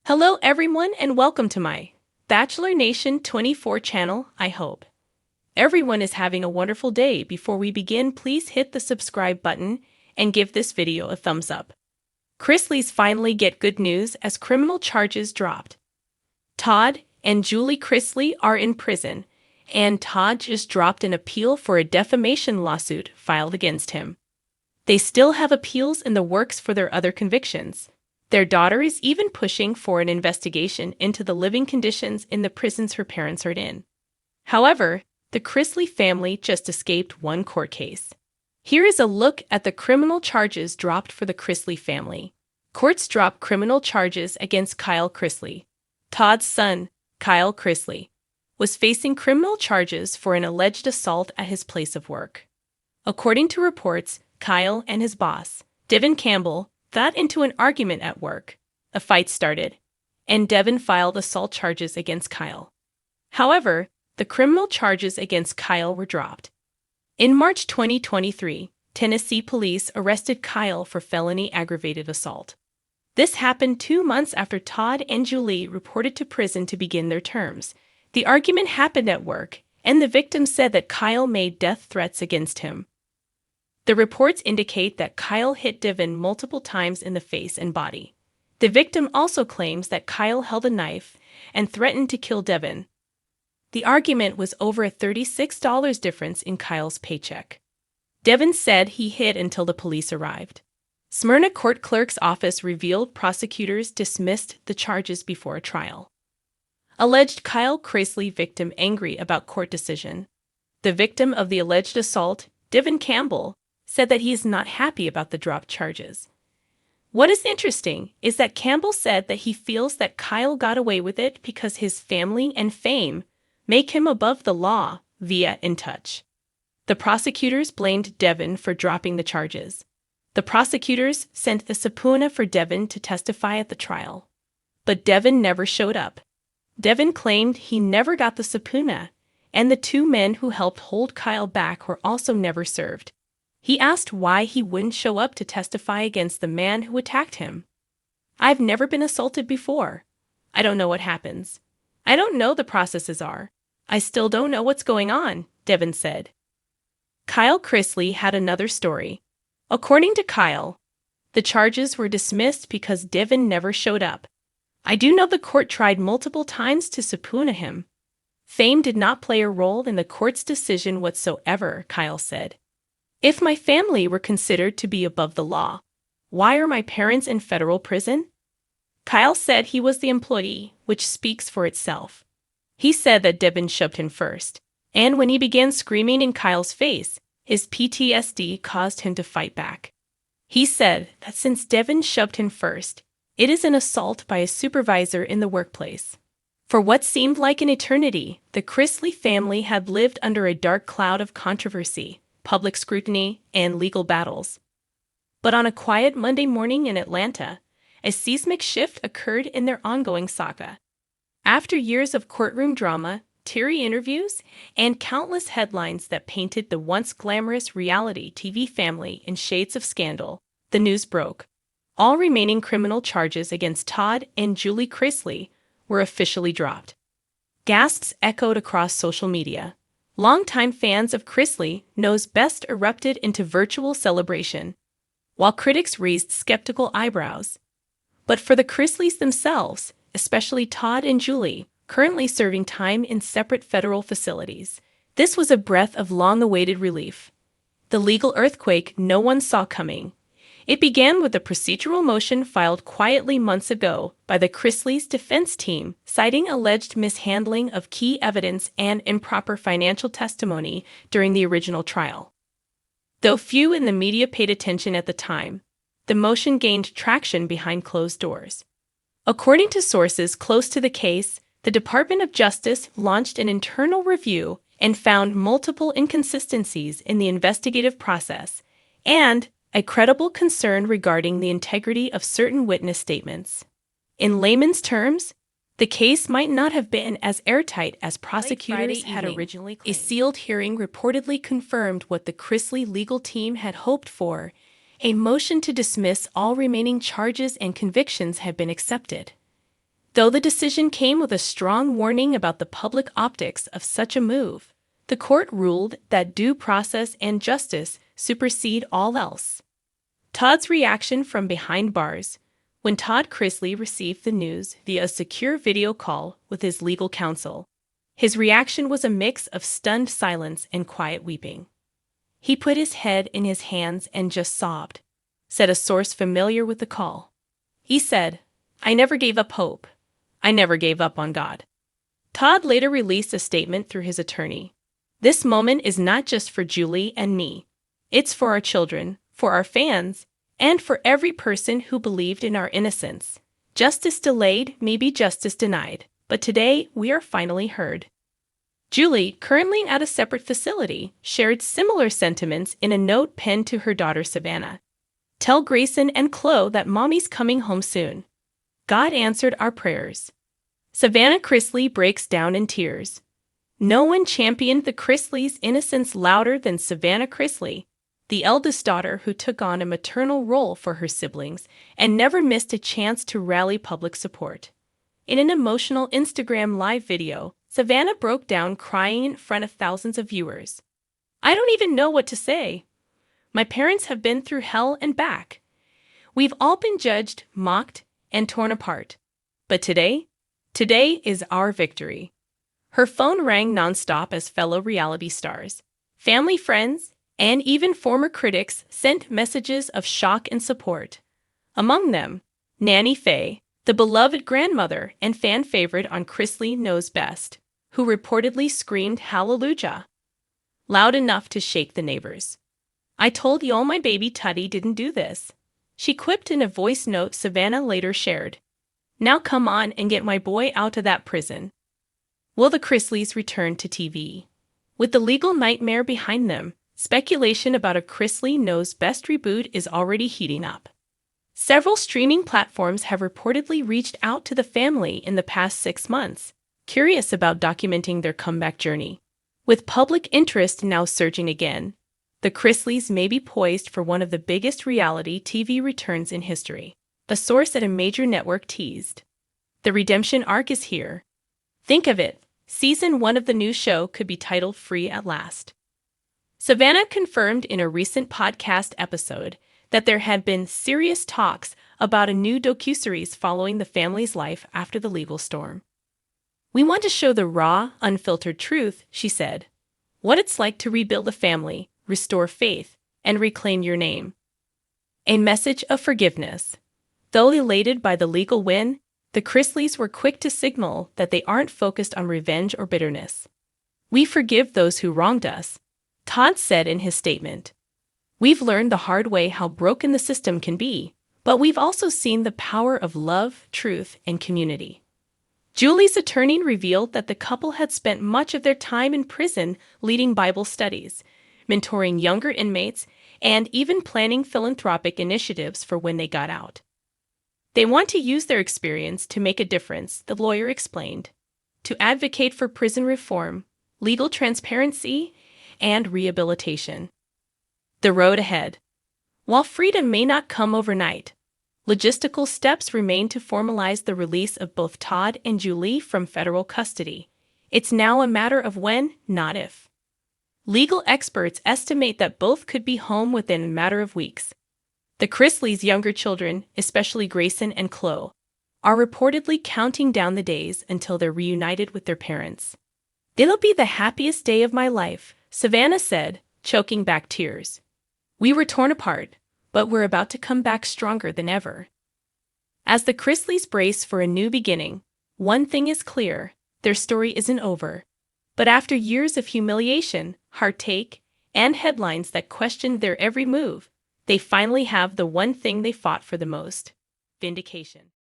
Hello everyone and welcome to my Bachelor Nation 24 channel. I hope everyone is having a wonderful day. Before we begin, please hit the subscribe button and give this video a thumbs up. Chrisleys finally get good news as criminal charges dropped. Todd and Julie Chrisley are in prison, and Todd just dropped an appeal for a defamation lawsuit filed against him. They still have appeals in the works for their other convictions. Their daughter is even pushing for an investigation into the living conditions in the prisons her parents are in. However, the Chrisley family just escaped one court case. Here is a look at the criminal charges dropped for the Chrisley family. Courts dropped criminal charges against Kyle Chrisley. Todd's son, Kyle Chrisley, was facing criminal charges for an alleged assault at his place of work. According to reports, Kyle and his boss, Devin Campbell, got into an argument at work. A fight started, and Devin filed assault charges against Kyle. However, the criminal charges against Kyle were dropped. In March 2023, Tennessee police arrested Kyle for felony aggravated assault. This happened 2 months after Todd and Julie reported to prison to begin their terms. The argument happened at work, and the victim said that Kyle made death threats against him. The reports indicate that Kyle hit Devin multiple times in the face and body. The victim also claims that Kyle held a knife and threatened to kill Devin. The argument was over a $36 difference in Kyle's paycheck. Devin said he hid until the police arrived. Smyrna court clerk's office revealed prosecutors dismissed the charges before a trial. Alleged Kyle Chrisley victim angry about court decision. The victim of the alleged assault, Devin Campbell, said that he is not happy about the dropped charges. What is interesting is that Campbell said that he feels that Kyle got away with it because his family and fame make him above the law via In Touch. The prosecutors blamed Devin for dropping the charges. The prosecutors sent a subpoena for Devin to testify at the trial. But Devin never showed up. Devin claimed he never got the subpoena, and the 2 men who helped hold Kyle back were also never served. He asked why he wouldn't show up to testify against the man who attacked him. "I've never been assaulted before. I don't know what happens. I don't know the processes are. I still don't know what's going on," Devin said. Kyle Chrisley had another story. According to Kyle, the charges were dismissed because Devin never showed up. "I do know the court tried multiple times to subpoena him. Fame did not play a role in the court's decision whatsoever," Kyle said. "If my family were considered to be above the law, why are my parents in federal prison?" Kyle said he was the employee, which speaks for itself. He said that Devin shoved him first, and when he began screaming in Kyle's face, his PTSD caused him to fight back. He said that since Devin shoved him first, it is an assault by a supervisor in the workplace. For what seemed like an eternity, the Chrisley family had lived under a dark cloud of controversy, public scrutiny, and legal battles. But on a quiet Monday morning in Atlanta, a seismic shift occurred in their ongoing saga. After years of courtroom drama, teary interviews, and countless headlines that painted the once glamorous reality TV family in shades of scandal, the news broke. All remaining criminal charges against Todd and Julie Chrisley were officially dropped. Gasps echoed across social media. Longtime fans of Chrisley Knows Best erupted into virtual celebration, while critics raised skeptical eyebrows. But for the Chrisleys themselves, especially Todd and Julie, currently serving time in separate federal facilities, this was a breath of long-awaited relief. The legal earthquake no one saw coming. It began with a procedural motion filed quietly months ago by the Chrisleys' defense team, citing alleged mishandling of key evidence and improper financial testimony during the original trial. Though few in the media paid attention at the time, the motion gained traction behind closed doors. According to sources close to the case, the Department of Justice launched an internal review and found multiple inconsistencies in the investigative process and a credible concern regarding the integrity of certain witness statements. In layman's terms, the case might not have been as airtight as prosecutors had originally claimed. A sealed hearing reportedly confirmed what the Chrisley legal team had hoped for. A motion to dismiss all remaining charges and convictions had been accepted. Though the decision came with a strong warning about the public optics of such a move, the court ruled that due process and justice supersede all else. Todd's reaction from behind bars. When Todd Chrisley received the news via a secure video call with his legal counsel, his reaction was a mix of stunned silence and quiet weeping. He put his head in his hands and just sobbed, said a source familiar with the call. He said, "I never gave up hope. I never gave up on God." Todd later released a statement through his attorney. "This moment is not just for Julie and me. It's for our children, for our fans, and for every person who believed in our innocence. Justice delayed may be justice denied, but today we are finally heard." Julie, currently at a separate facility, shared similar sentiments in a note penned to her daughter Savannah. "Tell Grayson and Chloe that Mommy's coming home soon. God answered our prayers." Savannah Chrisley breaks down in tears. No one championed the Chrisleys' innocence louder than Savannah Chrisley, the eldest daughter who took on a maternal role for her siblings and never missed a chance to rally public support. In an emotional Instagram live video, Savannah broke down crying in front of thousands of viewers. "I don't even know what to say. My parents have been through hell and back. We've all been judged, mocked, and torn apart. But today is our victory." Her phone rang nonstop as fellow reality stars, family, friends, and even former critics sent messages of shock and support. Among them, Nanny Faye, the beloved grandmother and fan favorite on Chrisley Knows Best, who reportedly screamed hallelujah loud enough to shake the neighbors. "I told y'all my baby Tutty didn't do this," she quipped in a voice note Savannah later shared. "Now come on and get my boy out of that prison." Will the Chrisleys return to TV? With the legal nightmare behind them, speculation about a Chrisley Knows Best reboot is already heating up. Several streaming platforms have reportedly reached out to the family in the past 6 months, curious about documenting their comeback journey. With public interest now surging again, the Chrisleys may be poised for one of the biggest reality TV returns in history. A source at a major network teased. The redemption arc is here. Think of it, Season 1 of the new show could be titled Free at Last. Savannah confirmed in a recent podcast episode that there had been serious talks about a new docuseries following the family's life after the legal storm. "We want to show the raw, unfiltered truth," she said. "What it's like to rebuild a family, restore faith, and reclaim your name." A message of forgiveness. Though elated by the legal win, the Chrisleys were quick to signal that they aren't focused on revenge or bitterness. "We forgive those who wronged us," Todd said in his statement. "We've learned the hard way how broken the system can be, but we've also seen the power of love, truth, and community." Julie's attorney revealed that the couple had spent much of their time in prison leading Bible studies, mentoring younger inmates, and even planning philanthropic initiatives for when they got out. They want to use their experience to make a difference, the lawyer explained, to advocate for prison reform, legal transparency, and rehabilitation. The road ahead. While freedom may not come overnight, logistical steps remain to formalize the release of both Todd and Julie from federal custody. It's now a matter of when, not if. Legal experts estimate that both could be home within a matter of weeks. The Chrisleys' younger children, especially Grayson and Chloe, are reportedly counting down the days until they're reunited with their parents. "It'll be the happiest day of my life," Savannah said, choking back tears. "We were torn apart, but we're about to come back stronger than ever." As the Chrisleys brace for a new beginning, one thing is clear: their story isn't over. But after years of humiliation, heartache, and headlines that questioned their every move, they finally have the one thing they fought for the most: vindication.